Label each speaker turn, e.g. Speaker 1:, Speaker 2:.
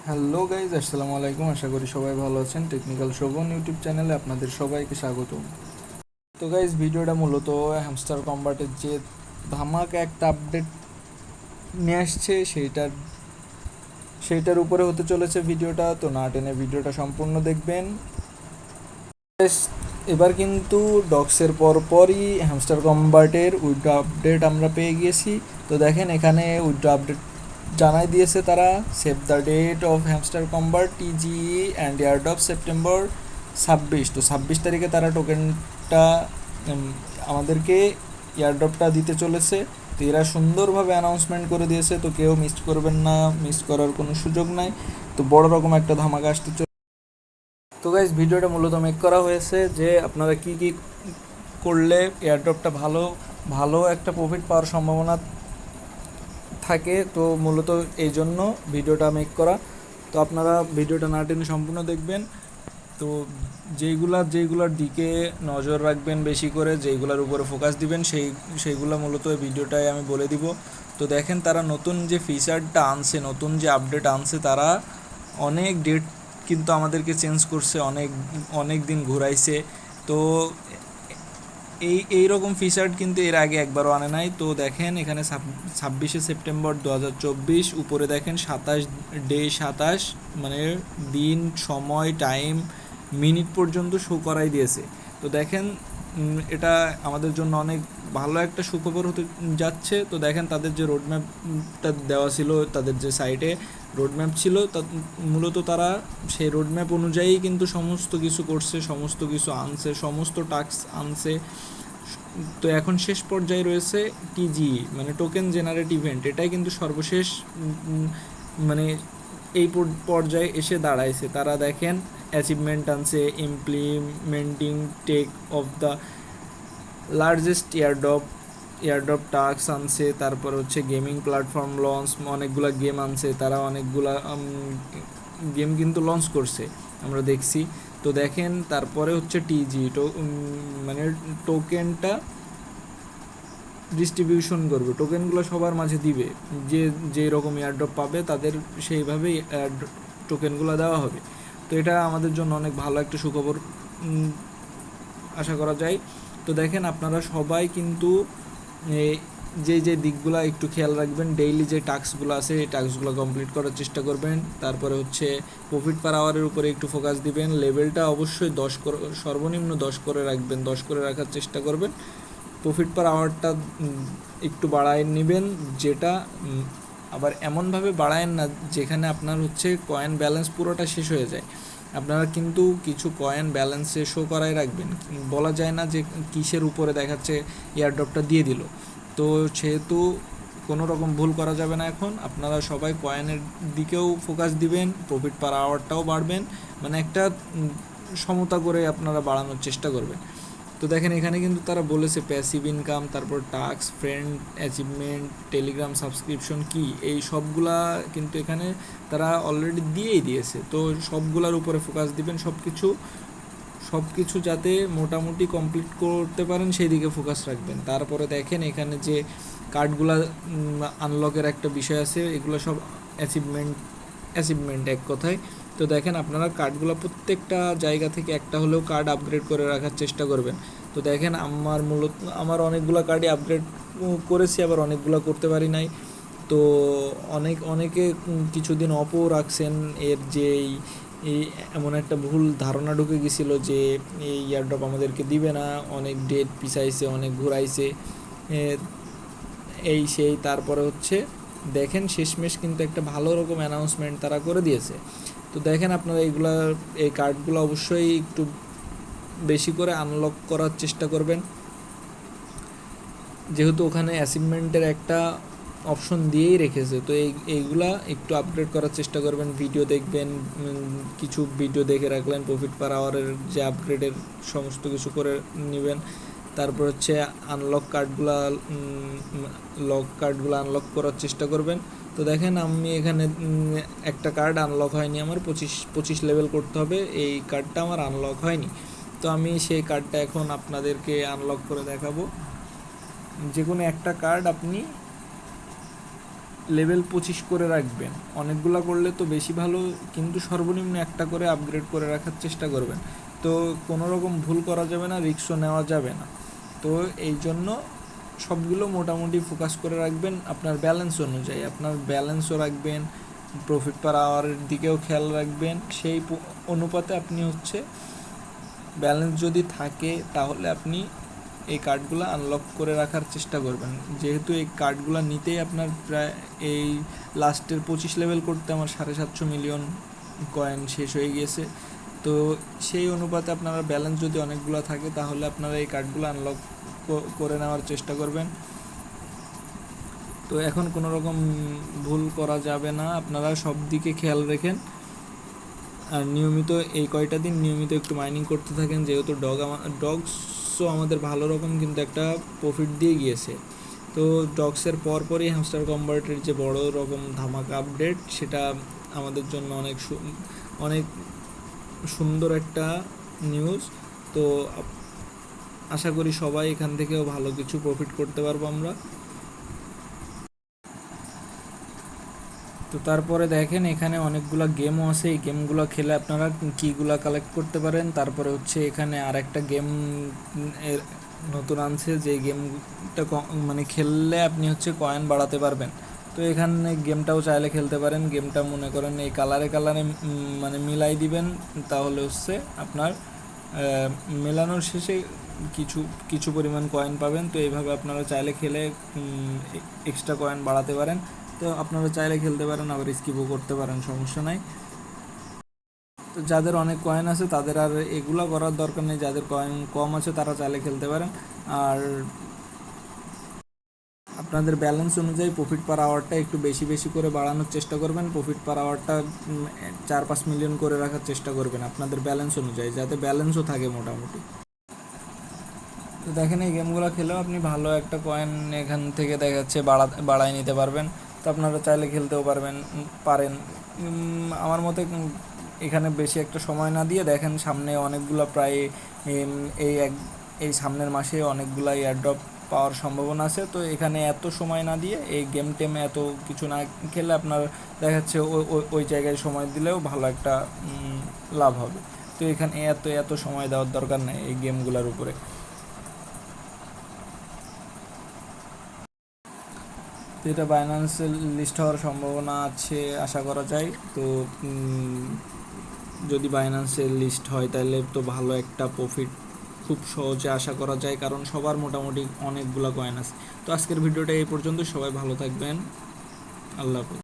Speaker 1: Hello guys, আসসালামু আলাইকুম। আশা করি সবাই ভালো আছেন। টেকনিক্যাল শোভন ইউটিউব চ্যানেলে আপনাদের সবাইকে স্বাগত। তো গাইজ, ভিডিওটা মূলত হ্যামস্টার কম্বাটের যে ধামাকা একটা আপডেট নিয়ে আসছে সেইটার উপরে হতে চলেছে ভিডিওটা। তো না টেনে ভিডিওটা সম্পূর্ণ দেখবেন। এবার কিন্তু ডক্সের পরপরই হ্যামস্টার কম্বাটের উইড্রো আপডেট আমরা পেয়ে গিয়েছি। তো দেখেন, এখানে উইড্রো আপডেট জানাই দিয়েছে তারা। Save the date of Hamster Kombat TGE and airdrop September 26। তো 26 তারিখে তারা টোকেনটা আমাদেরকে এয়ারড্রপটা দিতে চলেছে। তো এরা সুন্দরভাবে অ্যানাউন্সমেন্ট করে দিয়েছে, তো কেউ মিস করবেন না, মিস করার কোনো সুযোগ নাই। তো বড় রকম একটা ধামাকা আসতে চলে। তো গাইজ, ভিডিওটা মূলত মেক করা হয়েছে যে আপনারা কি কি করলে এয়ারড্রপটা ভালো ভালো একটা প্রফিট পাওয়ার সম্ভাবনা থাকে। তো মূলত এই জন্য ভিডিওটা মেক করা। তো আপনারা ভিডিওটা না টেনে সম্পূর্ণ দেখবেন। তো যেইগুলার দিকে নজর রাখবেন বেশি করে, যেইগুলোর উপরে ফোকাস দিবেন, সেইগুলো মূলত এই ভিডিওটায় আমি বলে দিব। তো দেখেন, তারা নতুন যে ফিচারটা আনছে, নতুন যে আপডেট আনছে, তারা অনেক ডেট কিন্তু আমাদেরকে চেঞ্জ করছে, অনেক দিন ঘুরাইছে। তো এইরকম ফিচার কিন্তু এর আগে একবারও আনে নাই। তো দেখেন, এখানে 26শে সেপ্টেম্বর 2024 উপরে দেখেন 27 মানে দিন, সময়, টাইম, মিনিট পর্যন্ত শো করাই দিয়েছে। তো দেখেন, এটা আমাদের জন্য অনেক ভালো একটা সুখবর হতে যাচ্ছে। তো দেখেন, তাদের যে রোডম্যাপটা দেওয়া ছিল, তাদের যে সাইটে রোডম্যাপ ছিল, তা মূলত তারা সেই রোডম্যাপ অনুযায়ী কিন্তু সমস্ত কিছু করছে, সমস্ত কিছু আনছে, সমস্ত টাস্ক আনছে। তো এখন শেষ পর্যায়ে রয়েছে টিজি, মানে টোকেন জেনারেট ইভেন্ট। এটাই কিন্তু সর্বশেষ মানে এই পর্যায়ে এসে দাঁড়াইছে। তারা দেখেন অ্যাচিভমেন্ট আনছে, implementing tech of the largest airdrop task আনছে। তারপর হচ্ছে গেমিং প্ল্যাটফর্ম লঞ্চ, অনেকগুলো গেম আনছে তারা, অনেকগুলা গেম কিন্তু লঞ্চ করছে, আমরা দেখছি। তো দেখেন, তারপরে হচ্ছে টিজি মানে টোকেনটা ডিস্ট্রিবিউশন করবে, টোকেনগুলো সবার মাঝে দিবে। যে রকম এয়ারড্রপ পাবে তাদের সেইভাবেই টোকেনগুলো দেওয়া হবে। তো এটা আমাদের জন্য অনেক ভালো একটা সুখবর আশা করা যায়। তো দেখেন, আপনারা সবাই কিন্তু যে দিকগুলো একটু খেয়াল রাখবেন। ডেইলি যে টাস্কগুলো আছে, এই টাস্কগুলো কমপ্লিট করার চেষ্টা করবেন। তারপরে হচ্ছে প্রফিট পার আওয়ারের উপরে একটু ফোকাস দিবেন। লেভেলটা অবশ্যই 10 করে, সর্বনিম্ন 10 করে রাখবেন, 10 করে রাখার চেষ্টা করবেন। প্রফিট পার আওয়ারটা একটু বাড়ায় নেবেন, যেটা আবার এমনভাবে বাড়ায়েন না যেখানে আপনার হচ্ছে কয়েন ব্যালেন্স পুরোটা শেষ হয়ে যায়। আপনারা কিন্তু কিছু কয়েন ব্যালেন্সে শো করাই রাখবেন। বলা যায় না যে কিসের উপরে দেখাচ্ছে এয়ারড্রপটা দিয়ে দিল। তো সেহেতু কোনো রকম ভুল করা যাবে না। এখন আপনারা সবাই কয়েনের দিকেও ফোকাস দিবেন, প্রফিট পার আওয়ারটাও বাড়বেন, মানে একটা সমতা করে আপনারা বাড়ানোর চেষ্টা করবেন। তো দেখেন, এখানে কিন্তু তারা বলেছে প্যাসিভ ইনকাম, তারপর task, friend, achievement, Telegram subscription কি, এই সবগুলা কিন্তু এখানে তারা অলরেডি দিয়েই দিয়েছে। তো সবগুলার উপরে ফোকাস দিবেন, সব কিছু যাতে মোটামুটি কমপ্লিট করতে পারেন সেই দিকে ফোকাস রাখবেন। তারপরে দেখেন, এখানে যে কার্ডগুলা আনলকের একটা বিষয় আছে, এগুলো সব অ্যাচিভমেন্ট এক কথায়। তো দেখেন, আপনারা কার্ডগুলো প্রত্যেকটা জায়গা থেকে একটা হলেও কার্ড আপগ্রেড করে রাখার চেষ্টা করবেন। তো দেখেন, আমার অনেকগুলো কার্ডই আপগ্রেড করেছি, আবার অনেকগুলো করতে পারি নাই। তো অনেকে কিছুদিন অপও রাখছেন। এর যে এই এমন একটা ভুল ধারণা ঢুকে গেছিলো যে এই ইয়ারড্রপ আমাদেরকে দিবে না, অনেক ডেট পিছাইছে, অনেক ঘুরাইছে, এই সেই। তারপরে হচ্ছে দেখেন, শেষমেশ কিন্তু একটা ভালো রকম অ্যানাউন্সমেন্ট তারা করে দিয়েছে। তো দেখেন, আপনারা এই কার্ডগুলো অবশ্যই একটু বেশি করে আনলক করার চেষ্টা করবেন, যেহেতু ওখানে অ্যাচিভমেন্টের একটা অপশন দিয়েই রেখেছে। তো এইগুলা একটু আপগ্রেড করার চেষ্টা করবেন, ভিডিও দেখবেন, কিছু ভিডিও দেখে রাখলেন, প্রফিট পার আওয়ারের যে আপগ্রেডের সমস্ত কিছু করে নেবেন। তারপর হচ্ছে লক কার্ডগুলো আনলক করার চেষ্টা করবেন। তো দেখেন, আমি এখানে একটা কার্ড আনলক হয়নি, আমার 25 লেভেল করতে হবে, এই কার্ডটা আমার আনলক হয়নি। তো আমি সেই কার্ডটা এখন আপনাদেরকে আনলক করে দেখাবো। যে কোনো একটা কার্ড আপনি লেভেল 25 করে রাখবেন। অনেকগুলা করলে তো বেশি ভালো, কিন্তু সর্বনিম্ন একটা করে আপগ্রেড করে রাখার চেষ্টা করবেন। তো কোনো রকম ভুল করা যাবে না, রিস্কও নেওয়া যাবে না। তো এই জন্য সবগুলো মোটামুটি ফোকাস করে রাখবেন আপনার ব্যালেন্স অনুযায়ী। আপনার ব্যালেন্সও রাখবেন, প্রফিট পার আওয়ারের দিকেও খেয়াল রাখবেন। সেই অনুপাতে আপনি হচ্ছে ব্যালেন্স যদি থাকে তাহলে আপনি এই কার্ডগুলো আনলক করে রাখার চেষ্টা করবেন। যেহেতু এই কার্ডগুলো নিতেই আপনার প্রায় এই লাস্টের 25 লেভেল করতে আমার 750 মিলিয়ন কয়েন শেষ হয়ে গিয়েছে। তো সেই অনুপাতে আপনারা ব্যালেন্স যদি অনেকগুলো থাকে তাহলে আপনারা এই কার্ডগুলো আনলক করে নেওয়ার চেষ্টা করবেন। তো এখন কোনো রকম ভুল করা যাবে না, আপনারা সব দিকে খেয়াল রেখেন। আর নিয়মিত এই কয়টা দিন নিয়মিত একটু মাইনিং করতে থাকেন, যেহেতু ডগসও আমাদের ভালো রকম কিন্তু একটা প্রফিট দিয়ে গিয়েছে। তো ডগসের পরপরই হ্যামস্টার কনভার্টের যে বড় রকম ধামাকা আপডেট, সেটা আমাদের জন্য অনেক সুন্দর একটা নিউজ। তো আশা করি সবাই এখান থেকেও ভালো কিছু প্রফিট করতে পারবো আমরা। তো তারপরে দেখেন এখানে অনেকগুলো গেমও আছে, এই গেমগুলো খেলে আপনারা কিগুলা কালেক্ট করতে পারেন। তারপরে হচ্ছে এখানে আর একটা গেম এর নতুন আনছে, যে গেমটা মানে খেললে আপনি হচ্ছে কয়েন বাড়াতে পারবেন। তো এখানে গেমটাও চাইলে খেলতে পারেন। গেমটা মনে করেন এই কালারে মানে মিলাই দিবেন, তাহলে হচ্ছে আপনার মেলানোর শেষে কিছু কিছু পরিমাণ কয়েন পাবেন। তো এইভাবে আপনারা চাইলে খেলে এক্সট্রা কয়েন বাড়াতে পারেন। তো আপনারা চাইলে খেলতে পারেন, আবার স্কিপও করতে পারেন, সমস্যা নাই। তো যাদের অনেক কয়েন আছে তাদের আর এগুলা করার দরকার নেই, যাদের কয়েন কম আছে তারা চাইলে খেলতে পারেন। আর আপনাদের ব্যালেন্স অনুযায়ী প্রফিট পার আওয়ারটা একটু বেশি বেশি করে বাড়ানোর চেষ্টা করবেন। প্রফিট পার আওয়ারটা 4-5 মিলিয়ন করে রাখার চেষ্টা করবেন আপনাদের ব্যালেন্স অনুযায়ী, যাতে ব্যালেন্সও থাকে মোটামুটি। তো দেখেন এই গেমগুলো খেলেও আপনি ভালো একটা কয়েন এখান থেকে দেখা যাচ্ছে বাড়ায় নিতে পারবেন। তো আপনারা চাইলে খেলতেও পারেন। আমার মতে এখানে বেশি একটা সময় না দিয়ে দেখেন সামনে অনেকগুলো প্রায় এই এই সামনের মাসে অনেকগুলো এয়ারড্রপ পাওয়ার সম্ভাবনা আছে। তো এখানে এত সময় না দিয়ে এই গেম টেমে এত কিছু না খেলে আপনার দেখা যাচ্ছে ওই জায়গায় সময় দিলেও ভালো একটা লাভ হবে। তো এখানে এত সময় দেওয়ার দরকার নেই এই গেমগুলোর উপরে। তো এটা বাইন্যান্সে লিস্ট হওয়ার সম্ভাবনা আছে আশা করা যায়। তো যদি বাইন্যান্সে লিস্ট হয় তাহলে তো ভালো একটা প্রফিট খুব সহজে আশা করা যায়, কারণ সবার মোটামুটি অনেকগুলো কয়েন আছে। তো আজকের ভিডিওটা এই পর্যন্ত, সবাই ভালো থাকবেন, আল্লাহ হাফেজ।